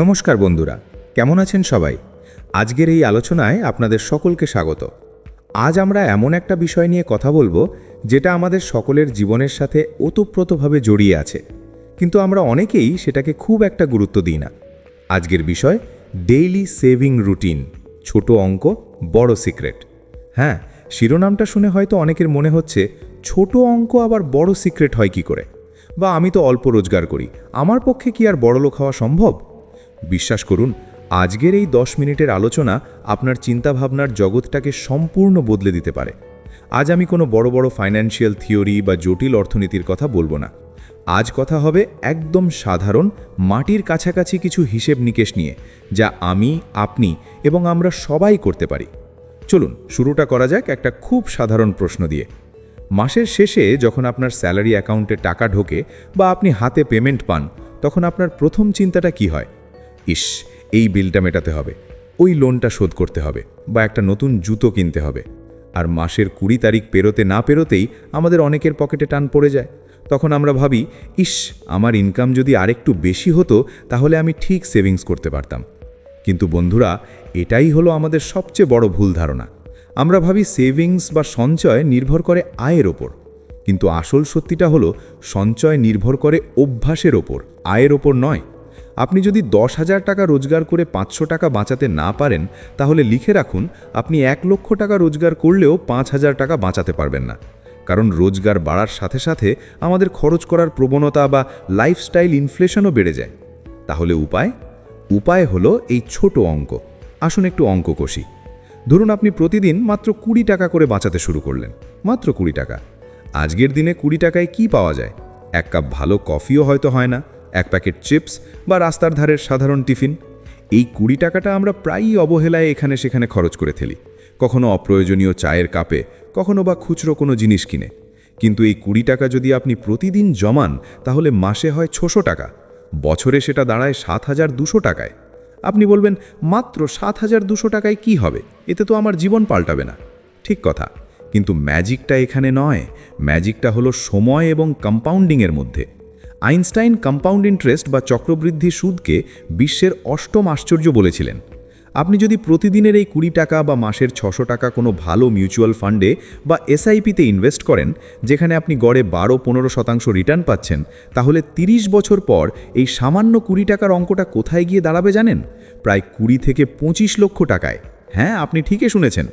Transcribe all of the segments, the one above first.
নমস্কার বন্ধুরা, কেমন আছেন সবাই? আজকের এই আলোচনায় আপনাদের সকলকে স্বাগত। আজ আমরা এমন একটা বিষয় নিয়ে কথা বলবো যেটা আমাদের সকলের জীবনের সাথে ওতপ্রোতভাবে জড়িয়ে আছে, কিন্তু আমরা অনেকেই সেটাকে খুব একটা গুরুত্ব দিই না। আজকের বিষয় ডেইলি সেভিং রুটিন, ছোট অঙ্ক বড় সিক্রেট। হ্যাঁ, শিরোনামটা শুনে হয়তো অনেকের মনে হচ্ছে ছোট অঙ্ক আবার বড় সিক্রেট হয় কি করে, বা আমি তো অল্প রোজগার করি, আমার পক্ষে কি আর বড়লোক হওয়া সম্ভব? বিশ্বাস করুন, আজকের এই 10 মিনিটের আলোচনা আপনার চিন্তাভাবনার জগৎটাকে সম্পূর্ণ বদলে দিতে পারে। আজ আমি কোনো বড় বড় ফাইন্যান্সিয়াল থিওরি বা জটিল অর্থনীতির কথা বলবো না। আজ কথা হবে একদম সাধারণ, মাটির কাছাকাছি কিছু হিসেব নিকেশ নিয়ে, যা আমি, আপনি এবং আমরা সবাই করতে পারি। চলুন শুরুটা করা যাক একটা খুব সাধারণ প্রশ্ন দিয়ে। মাসের শেষে যখন আপনার স্যালারি অ্যাকাউন্টে টাকা ঢোকে বা আপনি হাতে পেমেন্ট পান, তখন আপনার প্রথম চিন্তাটা কি হয়? ইস, এই বিলটা মেটাতে হবে, ওই লোনটা শোধ করতে হবে, বা একটা নতুন জুতো কিনতে হবে। আর মাসের 20 তারিখ পেরোতে না পেরোতেই আমাদের অনেকের পকেটে টান পড়ে যায়। তখন আমরা ভাবি, ইস, আমার ইনকাম যদি আরেকটু বেশি হতো তাহলে আমি ঠিক সেভিংস করতে পারতাম। কিন্তু বন্ধুরা, এটাই হলো আমাদের সবচেয়ে বড় ভুল ধারণা। আমরা ভাবি সেভিংস বা সঞ্চয় নির্ভর করে আয়ের ওপর, কিন্তু আসল সত্যিটা হলো সঞ্চয় নির্ভর করে অভ্যাসের ওপর, আয়ের ওপর নয়। আপনি যদি 10,000 টাকা রোজগার করে 500 টাকা বাঁচাতে না পারেন, তাহলে লিখে রাখুন, আপনি 1 লক্ষ টাকা রোজগার করলেও 5,000 টাকা বাঁচাতে পারবেন না। কারণ রোজগার বাড়ার সাথে সাথে আমাদের খরচ করার প্রবণতা বা লাইফস্টাইল ইনফ্লেশনও বেড়ে যায়। তাহলে উপায় হলো এই ছোট অঙ্ক। আসুন একটু অঙ্ক কষি। ধরুন আপনি প্রতিদিন মাত্র 20 টাকা করে বাঁচাতে শুরু করলেন, মাত্র 20 টাকা। আজকের দিনে 20 টাকায় কি পাওয়া যায়? 1 কাপ ভালো কফিও হয়তো হয় না, 1 প্যাকেট চিপস বা রাস্তার ধারের সাধারণ টিফিন। এই 20 টাকাটা আমরা প্রায়ই অবহেলায় এখানে সেখানে খরচ করে ফেলি, কখনো অপ্রয়োজনীয় চায়ের কাপে, কখনো বা খুচরো কোনো জিনিস কিনে। কিন্তু এই 20 টাকা যদি আপনি প্রতিদিন জমান, তাহলে মাসে হয় 600 টাকা, বছরে সেটা দাঁড়ায় 7,200 টাকায়। আপনি বলবেন, মাত্র 7,200 টাকায় কি হবে? এতে তো আমার জীবন পাল্টাবে না। ঠিক কথা, কিন্তু ম্যাজিকটা এখানে নয়। ম্যাজিকটা হলো সময় এবং কম্পাউন্ডিংয়ের মধ্যে। আইনস্টাইন কম্পাউন্ড ইন্টারেস্ট বা চক্রবৃদ্ধি সুদকে বিশ্বের 8ম আশ্চর্য বলেছিলেন। আপনি যদি প্রতিদিনের এই 20 টাকা বা মাসের 600 টাকা কোনো ভালো মিউচুয়াল ফান্ডে বা এসআইপিতে ইনভেস্ট করেন, যেখানে আপনি গড়ে 12-15% রিটার্ন পাচ্ছেন, তাহলে 30 বছর পর এই সামান্য 20 টাকার অঙ্কটা কোথায় গিয়ে দাঁড়াবে জানেন? প্রায় 20 থেকে 25 লক্ষ টাকায়। হ্যাঁ, আপনি ঠিকই শুনেছেন।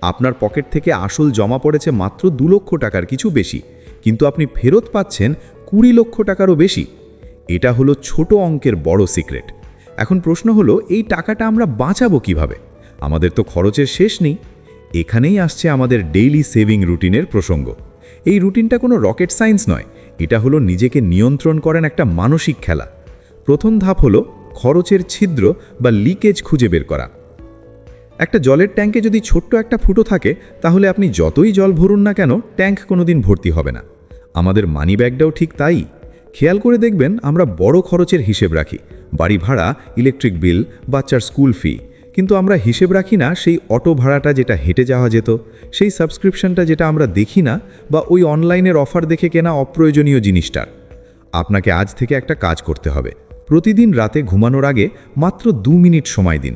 আপনার পকেট থেকে আসল জমা পড়েছে মাত্র 2 লক্ষ টাকার কিছু বেশি, কিন্তু আপনি ফেরত পাচ্ছেন 20 লক্ষ টাকারও বেশি। এটা হলো ছোট অঙ্কের বড় সিক্রেট। এখন প্রশ্ন হলো, এই টাকাটা আমরা বাঁচাবো কিভাবে? আমাদের তো খরচের শেষ নেই। এখানেই আসছে আমাদের ডেইলি সেভিং রুটিনের প্রসঙ্গ। এই রুটিনটা কোনো রকেট সায়েন্স নয়, এটা হলো নিজেকে নিয়ন্ত্রণ করেন একটা মানসিক খেলা। প্রথম ধাপ হলো খরচের ছিদ্র বা লিকেজ খুঁজে বের করা। একটা জলের ট্যাঙ্কে যদি ছোট্ট একটা ফুটো থাকে, তাহলে আপনি যতই জল ভরুন না কেন, ট্যাঙ্ক কোনোদিন ভর্তি হবে না। আমাদের মানি ব্যাগটাও ঠিক তাই। খেয়াল করে দেখবেন, আমরা বড় খরচের হিসেব রাখি, বাড়ি ভাড়া, ইলেকট্রিক বিল, বাচ্চার স্কুল ফি, কিন্তু আমরা হিসেব রাখি না সেই অটো ভাড়াটা যেটা হেঁটে যাওয়া যেত, সেই সাবস্ক্রিপশনটা যেটা আমরা দেখি না, বা ওই অনলাইনের অফার দেখে কেনা অপ্রয়োজনীয় জিনিসটার। আপনাকে আজ থেকে একটা কাজ করতে হবে। প্রতিদিন রাতে ঘুমানোর আগে মাত্র 2 মিনিট সময় দিন।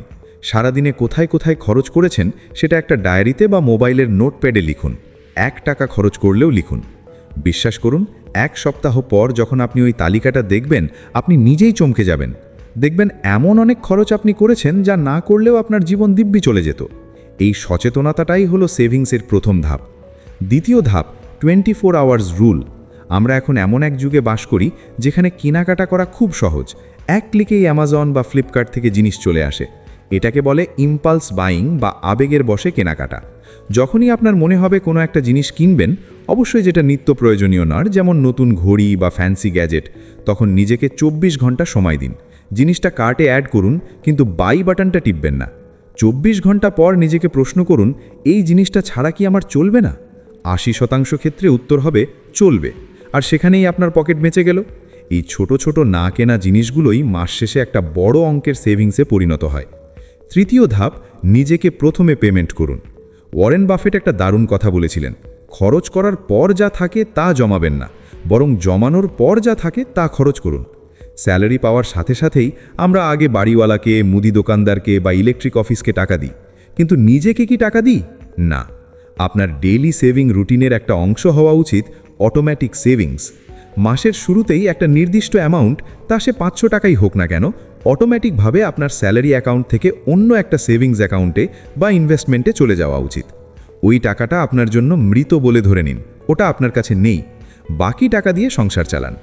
সারাদিনে কোথায় কোথায় খরচ করেছেন সেটা একটা ডায়েরিতে বা মোবাইলের নোটপ্যাডে লিখুন। 1 টাকা খরচ করলেও লিখুন। বিশ্বাস করুন, 1 সপ্তাহ পর যখন আপনি ওই তালিকাটা দেখবেন, আপনি নিজেই চমকে যাবেন। দেখবেন এমন অনেক খরচ আপনি করেছেন যা না করলেও আপনার জীবন দিব্যি চলে যেত। এই সচেতনতাটাই হলো সেভিংসের প্রথম ধাপ। দ্বিতীয় ধাপ 24 আওয়ার্স রুল। আমরা এখন এমন এক যুগে বাস করি যেখানে কেনাকাটা করা খুব সহজ। 1 ক্লিকেই অ্যামাজন বা ফ্লিপকার্ট থেকে জিনিস চলে আসে। এটাকে বলে ইম্পালস বাইং বা আবেগের বশে কেনাকাটা। যখনই আপনার মনে হবে কোনো একটা জিনিস কিনবেন, অবশ্যই যেটা নিত্য প্রয়োজনীয় নয়, যেমন নতুন ঘড়ি বা ফ্যান্সি গ্যাজেট, তখন নিজেকে 24 ঘন্টা সময় দিন। জিনিসটা কার্টে অ্যাড করুন, কিন্তু বাই বাটনটা টিপবেন না। 24 ঘন্টা পর নিজেকে প্রশ্ন করুন, এই জিনিসটা ছাড়া কি আমার চলবে না? 80% ক্ষেত্রে উত্তর হবে চলবে, আর সেখানেই আপনার পকেট বেঁচে গেল। এই ছোট ছোট না কেনা জিনিসগুলোই মাস শেষে একটা বড় অঙ্কের সেভিংসে পরিণত হয়। তৃতীয় ধাপ, নিজেকে প্রথমে পেমেন্ট করুন। ওয়ারেন বাফেট একটা দারুণ কথা বলেছিলেন, খরচ করার পর যা থাকে তা জমাবেন না, বরং জমানোর পর যা থাকে তা খরচ করুন। স্যালারি পাওয়ার সাথে সাথেই আমরা আগে বাড়িওয়ালাকে, মুদি দোকানদারকে বা ইলেকট্রিক অফিসকে টাকা দিই, কিন্তু নিজেকে কি টাকা দিই? না। আপনার ডেইলি সেভিং রুটিনের একটা অংশ হওয়া উচিত অটোমেটিক সেভিংস। মাসের শুরুতেই একটা নির্দিষ্ট অ্যামাউন্ট, তা সে 500 টাকাই হোক না কেন, অটোমেটিকভাবে আপনার স্যালারি অ্যাকাউন্ট থেকে অন্য একটা সেভিংস অ্যাকাউন্টে বা ইনভেস্টমেন্টে চলে যাওয়া উচিত। ওই টাকাটা আপনার জন্য মৃত বলে ধরে নিন, ওটা আপনার কাছে নেই। বাকি টাকা দিয়ে সংসার চালান।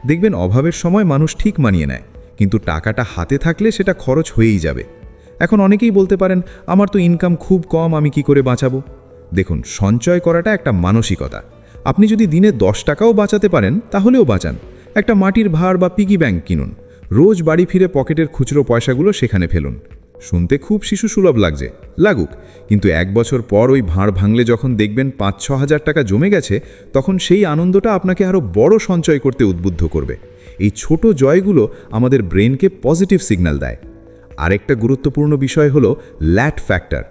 দেখবেন অভাবের সময় মানুষ ঠিক মানিয়ে নেয়, কিন্তু টাকাটা হাতে থাকলে সেটা খরচ হয়েই যাবে। এখন অনেকেই বলতে পারেন, আমার তো ইনকাম খুব কম, আমি কি করে বাঁচাবো? দেখুন, সঞ্চয় করাটা একটা মানসিকতা। আপনি যদি দিনে 10 টাকাও বাঁচাতে পারেন তাহলেও বাঁচান। একটা মাটির ভাঁড় বা পিগি ব্যাংক কিনুন। রোজ বাড়ি ফিরে পকেটের খুচরো পয়সাগুলো সেখানে ফেলুন। শুনতে খুব শিশুসুলভ লাগছে, লাগুক, কিন্তু 1 বছর পর ওই ভাঁড় ভাঙলে যখন দেখবেন 5-6 হাজার টাকা জমে গেছে, তখন সেই আনন্দটা আপনাকে আরও বড় সঞ্চয় করতে উদ্বুদ্ধ করবে। এই ছোট জয়গুলো আমাদের ব্রেনকে পজিটিভ সিগন্যাল দেয়। আরেকটা গুরুত্বপূর্ণ বিষয় হলো ল্যাট ফ্যাক্টর।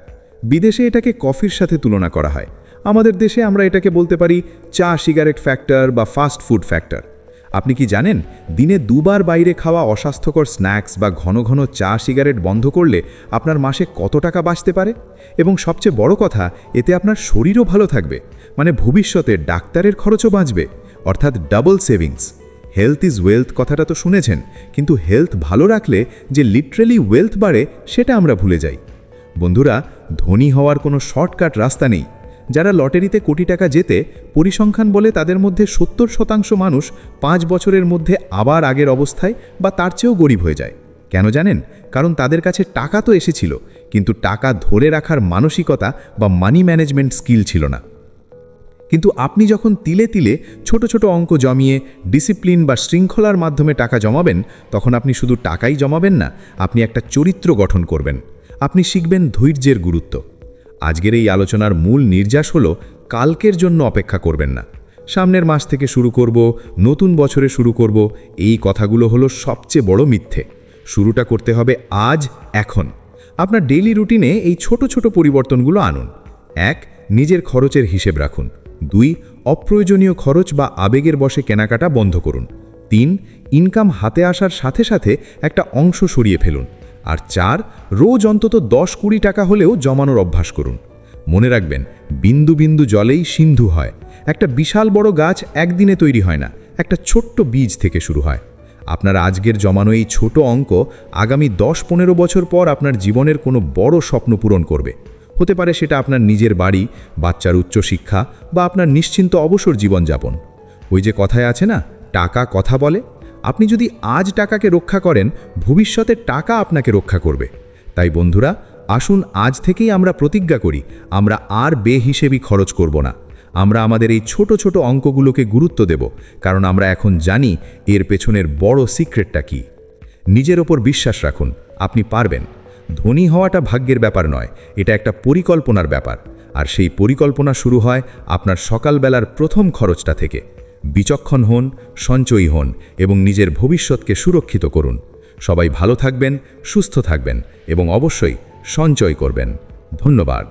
বিদেশে এটাকে কফির সাথে তুলনা করা হয়। আমাদের দেশে আমরা এটাকে বলতে পারি চা সিগারেট ফ্যাক্টর বা ফাস্ট ফুড ফ্যাক্টর। আপনি কি জানেন, দিনে 2 বার বাইরে খাওয়া অস্বাস্থ্যকর স্ন্যাক্স বা ঘন ঘন চা সিগারেট বন্ধ করলে আপনার মাসে কত টাকা বাঁচতে পারে? এবং সবচেয়ে বড় কথা, এতে আপনার শরীরও ভালো থাকবে, মানে ভবিষ্যতে ডাক্তারের খরচও বাঁচবে, অর্থাৎ double savings. Health is wealth কথাটা তো শুনেছেন, কিন্তু হেলথ ভালো রাখলে যে লিটারেলি ওয়েলথ বাড়ে সেটা আমরা ভুলে যাই। বন্ধুরা, ধনী হওয়ার কোনো শর্টকাট রাস্তা নেই। যারা লটারিতে কোটি টাকা জেতে, পরিসংখ্যান বলে তাদের মধ্যে 70% মানুষ 5 বছরের মধ্যে আবার আগের অবস্থায় বা তার চেয়েও গরিব হয়ে যায়। কেন জানেন? কারণ তাদের কাছে টাকা তো এসেছিল, কিন্তু টাকা ধরে রাখার মানসিকতা বা মানি ম্যানেজমেন্ট স্কিল ছিল না। কিন্তু আপনি যখন তিলে তিলে ছোট ছোট অঙ্ক জমিয়ে ডিসিপ্লিন বা শৃঙ্খলার মাধ্যমে টাকা জমাবেন, তখন আপনি শুধু টাকাই জমাবেন না, আপনি একটা চরিত্র গঠন করবেন। আপনি শিখবেন ধৈর্যের গুরুত্ব। আজকের এই আলোচনার মূল নির্যাস হলো, কালকের জন্য অপেক্ষা করবেন না। সামনের মাস থেকে শুরু করব, নতুন বছরে শুরু করব, এই কথাগুলো হলো সবচেয়ে বড় মিথ্যে। শুরুটা করতে হবে আজ, এখন। আপনার ডেইলি রুটিনে এই ছোট ছোট পরিবর্তনগুলো আনুন। 1. নিজের খরচের হিসেব রাখুন। 2. অপ্রয়োজনীয় খরচ বা আবেগের বশে কেনাকাটা বন্ধ করুন। 3. ইনকাম হাতে আসার সাথে সাথে একটা অংশ সরিয়ে ফেলুন। আর 4. রোজ অন্তত 10-20 টাকা হলেও জমানোর অভ্যাস করুন। মনে রাখবেন, বিন্দু বিন্দু জলেই সিন্ধু হয়। একটা বিশাল বড় গাছ একদিনে তৈরি হয় না, একটা ছোট্ট বীজ থেকে শুরু হয়। আপনার আজকের জমানো এই ছোট অঙ্ক আগামী 10-15 বছর পর আপনার জীবনের কোনো বড় স্বপ্ন পূরণ করবে। হতে পারে সেটা আপনার নিজের বাড়ি, বাচ্চার উচ্চশিক্ষা বা আপনার নিশ্চিন্ত অবসর জীবনযাপন। ওই যে কথায় আছে না, টাকা কথা বলে। আপনি যদি আজ টাকাকে রক্ষা করেন, ভবিষ্যতে টাকা আপনাকে রক্ষা করবে। তাই বন্ধুরা, আসুন আজ থেকেই আমরা প্রতিজ্ঞা করি, আমরা আর বেহিসেবি খরচ করব না। আমরা আমাদের এই ছোট ছোট অঙ্কগুলোকে গুরুত্ব দেব, কারণ আমরা এখন জানি এর পেছনের বড় সিক্রেটটা কি। নিজের ওপর বিশ্বাস রাখুন, আপনি পারবেন। ধনী হওয়াটা ভাগ্যের ব্যাপার নয়, এটা একটা পরিকল্পনার ব্যাপার। আর সেই পরিকল্পনা শুরু হয় আপনার সকালবেলার প্রথম খরচটা থেকে। বিচক্ষণ হন, সঞ্চয়ী হন এবং নিজের ভবিষ্যৎকে সুরক্ষিত করুন। সবাই ভালো থাকবেন, সুস্থ থাকবেন এবং অবশ্যই সঞ্চয় করবেন। ধন্যবাদ।